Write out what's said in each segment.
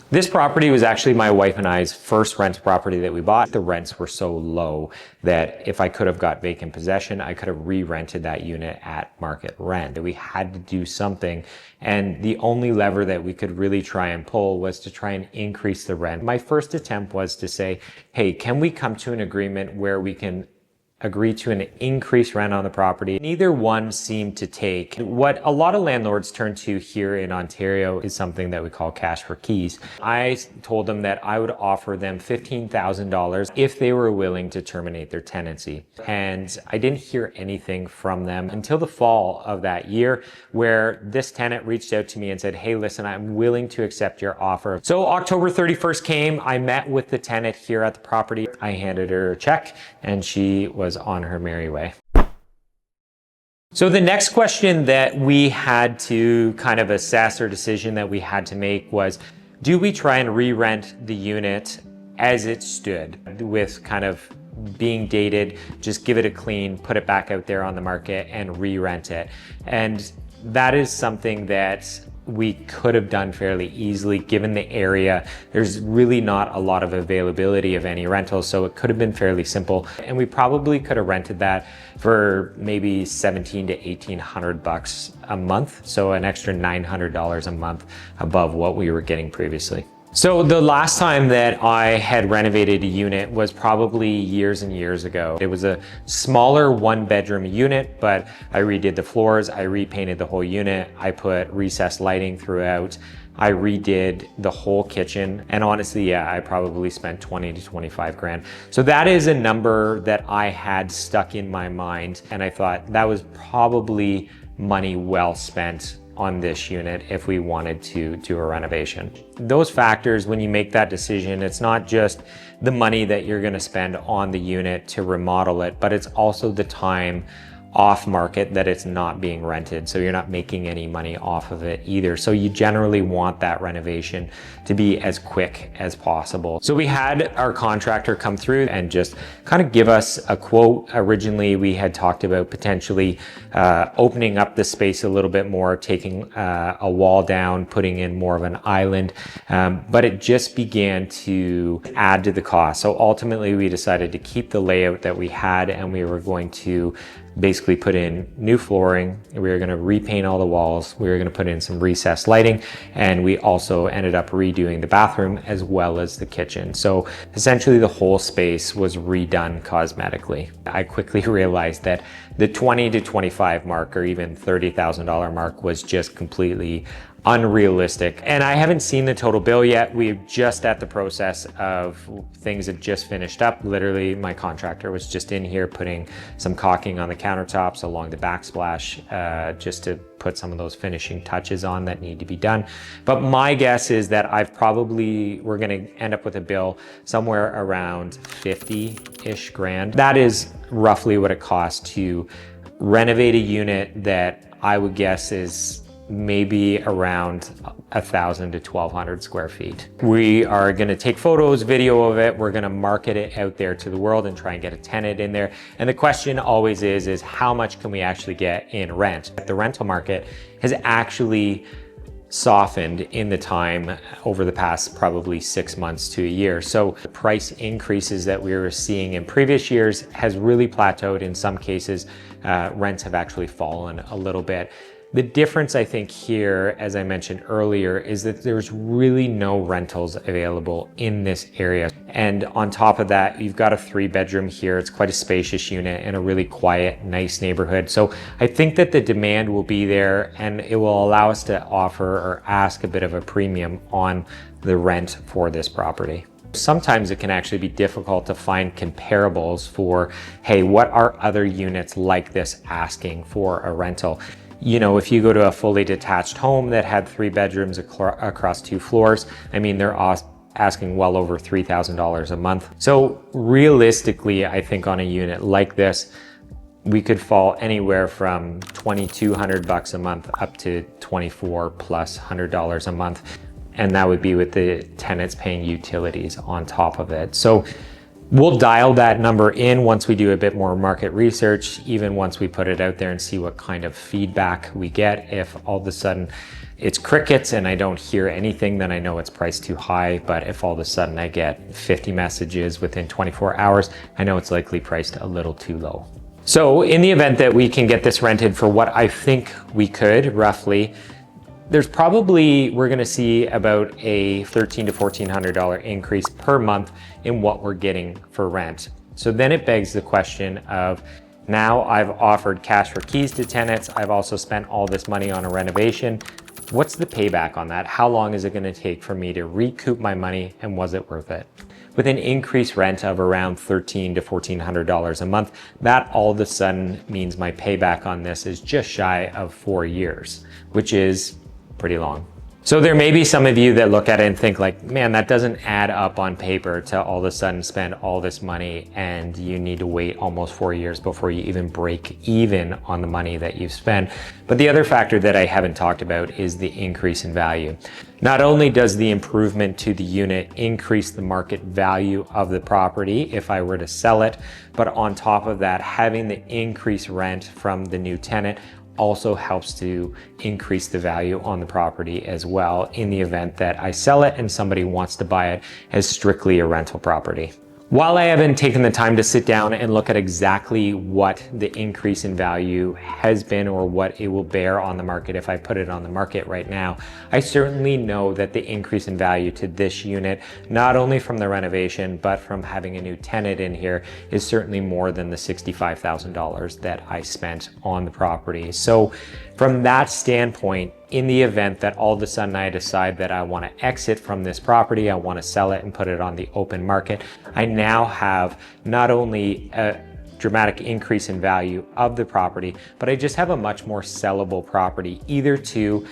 This property was actually my wife and I's first rental property that we bought. The rents were so low that if I could have got vacant possession, I could have re-rented that unit at market rent. We had to do something, and the only lever that we could really try and pull was to try and increase the rent. My first attempt was to say, hey, can we come to an agreement where we can agree to an increased rent on the property? Neither one seemed to take. What a lot of landlords turn to here in Ontario is something that we call cash for keys. I told them that I would offer them $15,000 if they were willing to terminate their tenancy. And I didn't hear anything from them until the fall of that year, where this tenant reached out to me and said, hey, listen, I'm willing to accept your offer. So October 31st came, I met with the tenant here at the property. I handed her a check and she was on her merry way. So the next question that we had to kind of assess, or decision that we had to make, was, do we try and re-rent the unit as it stood with kind of being dated, just give it a clean, put it back out there on the market and re-rent it? And that is something that we could have done fairly easily given the area. There's really not a lot of availability of any rentals, so it could have been fairly simple. And we probably could have rented that for maybe $1,700 to $1,800 a month. So an extra $900 a month above what we were getting previously. So the last time that I had renovated a unit was probably years and years ago. It was a smaller 1-bedroom unit, but I redid the floors, I repainted the whole unit, I put recessed lighting throughout, I redid the whole kitchen, and honestly, yeah, I probably spent 20 to 25 grand. So that is a number that I had stuck in my mind, and I thought that was probably money well spent on this unit if we wanted to do a renovation. Those factors, when you make that decision, it's not just the money that you're gonna spend on the unit to remodel it, but it's also the time off market that it's not being rented. So you're not making any money off of it either. So you generally want that renovation to be as quick as possible. So we had our contractor come through and just kind of give us a quote. Originally, we had talked about potentially opening up the space a little bit more, taking a wall down, putting in more of an island, but it just began to add to the cost. So ultimately, we decided to keep the layout that we had, and we were going to basically put in new flooring. We were going to repaint all the walls. We were going to put in some recessed lighting, and we also ended up redoing the bathroom as well as the kitchen. So essentially the whole space was redone cosmetically. I quickly realized that the 20 to 25 mark, or even $30,000 mark, was just completely unrealistic. And I haven't seen the total bill yet. We're just at the process of things that just finished up. Literally, my contractor was just in here putting some caulking on the countertops along the backsplash, just to put some of those finishing touches on that need to be done. But my guess is that we're gonna end up with a bill somewhere around 50-ish grand. That is roughly what it costs to renovate a unit that I would guess is maybe around 1,000 to 1,200 square feet. We are going to take photos, video of it. We're going to market it out there to the world and try and get a tenant in there. And the question always is how much can we actually get in rent? The rental market has actually softened in the time over the past probably 6 months to a year. So the price increases that we were seeing in previous years has really plateaued. In some cases, rents have actually fallen a little bit. The difference, I think, here, as I mentioned earlier, is that there's really no rentals available in this area. And on top of that, you've got a 3-bedroom here. It's quite a spacious unit in a really quiet, nice neighborhood. So I think that the demand will be there, and it will allow us to offer or ask a bit of a premium on the rent for this property. Sometimes it can actually be difficult to find comparables for, hey, what are other units like this asking for a rental? You know, if you go to a fully detached home that had 3 bedrooms across 2 floors, I mean, they're asking well over $3,000 a month. So realistically, I think on a unit like this, we could fall anywhere from $2,200 a month up to $2,400+ a month. And that would be with the tenants paying utilities on top of it. So we'll dial that number in once we do a bit more market research, even once we put it out there and see what kind of feedback we get. If all of a sudden it's crickets and I don't hear anything, then I know it's priced too high. But if all of a sudden I get 50 messages within 24 hours, I know it's likely priced a little too low. So in the event that we can get this rented for what I think we could, roughly, we're gonna see about a $1,300 to $1,400 increase per month in what we're getting for rent. So then it begs the question of, now I've offered cash for keys to tenants, I've also spent all this money on a renovation. What's the payback on that? How long is it gonna take for me to recoup my money, and was it worth it? With an increased rent of around $1,300 to $1,400 a month, that all of a sudden means my payback on this is just shy of 4 years, which is pretty long. So there may be some of you that look at it and think like, man, that doesn't add up on paper to all of a sudden spend all this money and you need to wait almost 4 years before you even break even on the money that you've spent. But the other factor that I haven't talked about is the increase in value. Not only does the improvement to the unit increase the market value of the property if I were to sell it, but on top of that, having the increased rent from the new tenant also helps to increase the value on the property as well in the event that I sell it and somebody wants to buy it as strictly a rental property. While I haven't taken the time to sit down and look at exactly what the increase in value has been or what it will bear on the market if I put it on the market right now, I certainly know that the increase in value to this unit, not only from the renovation, but from having a new tenant in here, is certainly more than the $65,000 that I spent on the property. So from that standpoint, in the event that all of a sudden I decide that I want to exit from this property, I want to sell it and put it on the open market, I now have not only a dramatic increase in value of the property, but I just have a much more sellable property, either to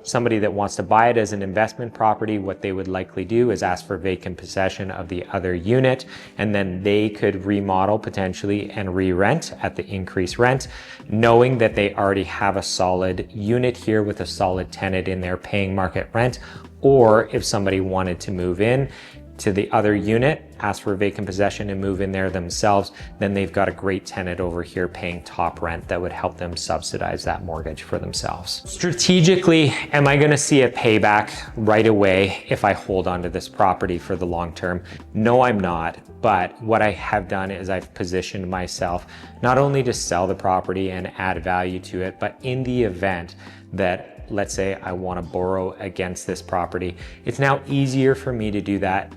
somebody that wants to buy it as an investment property. What they would likely do is ask for vacant possession of the other unit, and then they could remodel potentially and re-rent at the increased rent, knowing that they already have a solid unit here with a solid tenant in there paying market rent. Or if somebody wanted to move in to the other unit, ask for vacant possession and move in there themselves, then they've got a great tenant over here paying top rent that would help them subsidize that mortgage for themselves. Strategically, am I gonna see a payback right away if I hold onto this property for the long term? No, I'm not. But what I have done is I've positioned myself not only to sell the property and add value to it, but in the event that, let's say, I want to borrow against this property, it's now easier for me to do that.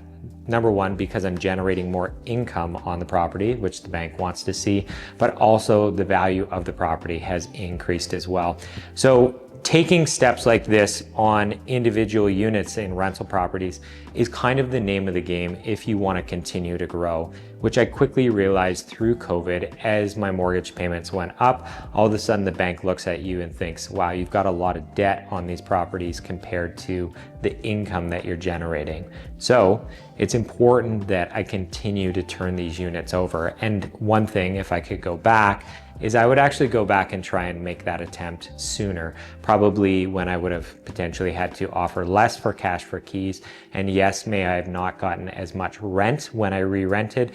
Number one, because I'm generating more income on the property, which the bank wants to see, but also the value of the property has increased as well. So taking steps like this on individual units in rental properties is kind of the name of the game if you want to continue to grow, which I quickly realized through COVID as my mortgage payments went up. All of a sudden the bank looks at you and thinks, wow, you've got a lot of debt on these properties compared to the income that you're generating. So it's important that I continue to turn these units over. And one thing, if I could go back, is I would actually go back and try and make that attempt sooner, probably when I would have potentially had to offer less for cash for keys. And yes, may I have not gotten as much rent when I re-rented.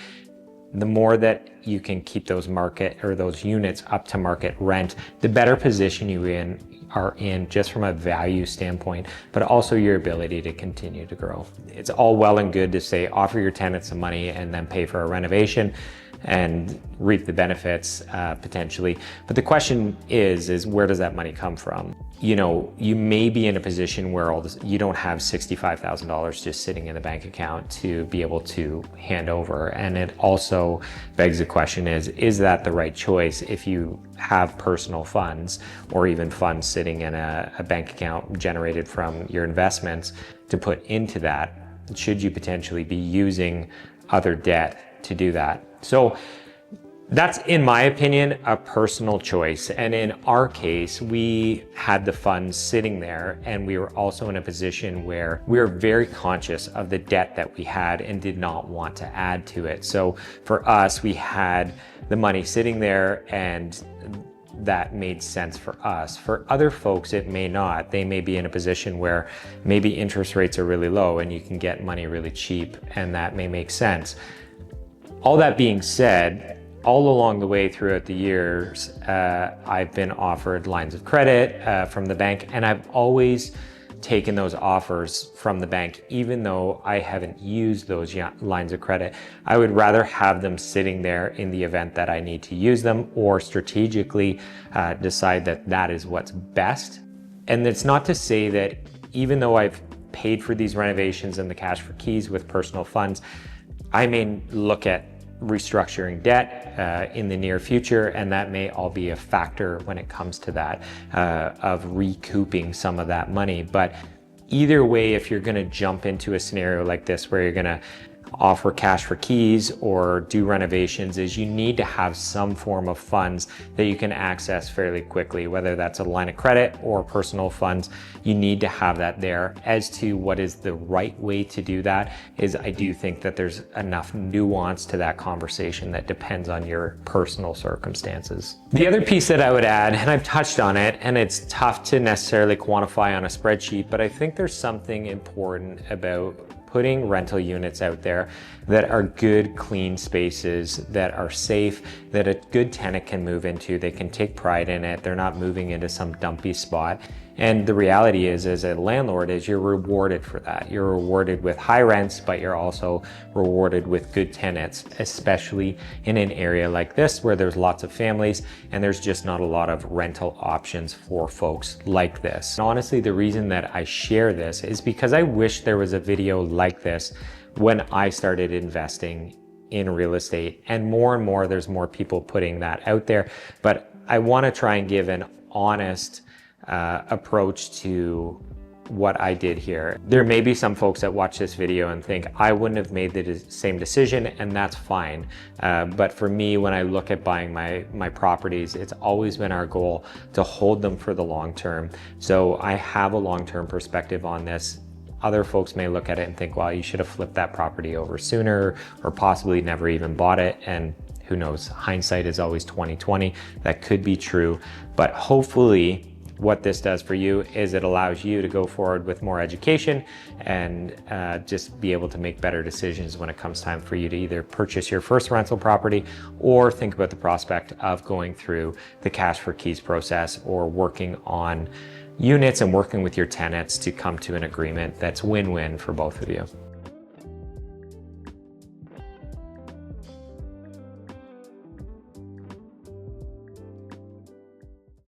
The more that you can keep those market or those units up to market rent, the better position you are in just from a value standpoint, but also your ability to continue to grow. It's all well and good to say offer your tenants some money and then pay for a renovation and reap the benefits potentially. But the question is where does that money come from? You know, you may be in a position where you don't have $65,000 just sitting in the bank account to be able to hand over. And it also begs the question is that the right choice if you have personal funds or even funds sitting in a bank account generated from your investments to put into that? Should you potentially be using other debt to do that? So that's, in my opinion, a personal choice. And in our case, we had the funds sitting there and we were also in a position where we were very conscious of the debt that we had and did not want to add to it. So for us, we had the money sitting there and that made sense for us. For other folks, it may not. They may be in a position where maybe interest rates are really low and you can get money really cheap, and that may make sense. All that being said, All along the way throughout the years, I've been offered lines of credit from the bank, and I've always taken those offers from the bank, even though I haven't used those lines of credit. I would rather have them sitting there in the event that I need to use them, or strategically decide that that is what's best. And it's not to say that even though I've paid for these renovations and the cash for keys with personal funds, I may look at restructuring debt in the near future, and that may all be a factor when it comes to that, of recouping some of that money. But either way, if you're gonna jump into a scenario like this where you're gonna offer cash for keys or do renovations, is you need to have some form of funds that you can access fairly quickly, whether that's a line of credit or personal funds. You need to have that there. As to what is the right way to do that, is I do think that there's enough nuance to that conversation that depends on your personal circumstances. The other piece that I would add, and I've touched on it, and it's tough to necessarily quantify on a spreadsheet, but I think there's something important about putting rental units out there that are good, clean spaces, that are safe, that a good tenant can move into. They can take pride in it. They're not moving into some dumpy spot. And the reality is, as a landlord, is you're rewarded for that. You're rewarded with high rents, but you're also rewarded with good tenants, especially in an area like this where there's lots of families and there's just not a lot of rental options for folks like this. And honestly, the reason that I share this is because I wish there was a video like this when I started investing in real estate. And more, there's more people putting that out there. But I want to try and give an honest approach to what I did here. There may be some folks that watch this video and think I wouldn't have made the same decision, and that's fine. But for me, when I look at buying my properties, it's always been our goal to hold them for the long term. So I have a long-term perspective on this. Other folks may look at it and think, well, you should have flipped that property over sooner, or possibly never even bought it. And who knows, hindsight is always 20/20. That could be true, but hopefully what this does for you is it allows you to go forward with more education and just be able to make better decisions when it comes time for you to either purchase your first rental property or think about the prospect of going through the cash for keys process, or working on units and working with your tenants to come to an agreement that's win-win for both of you.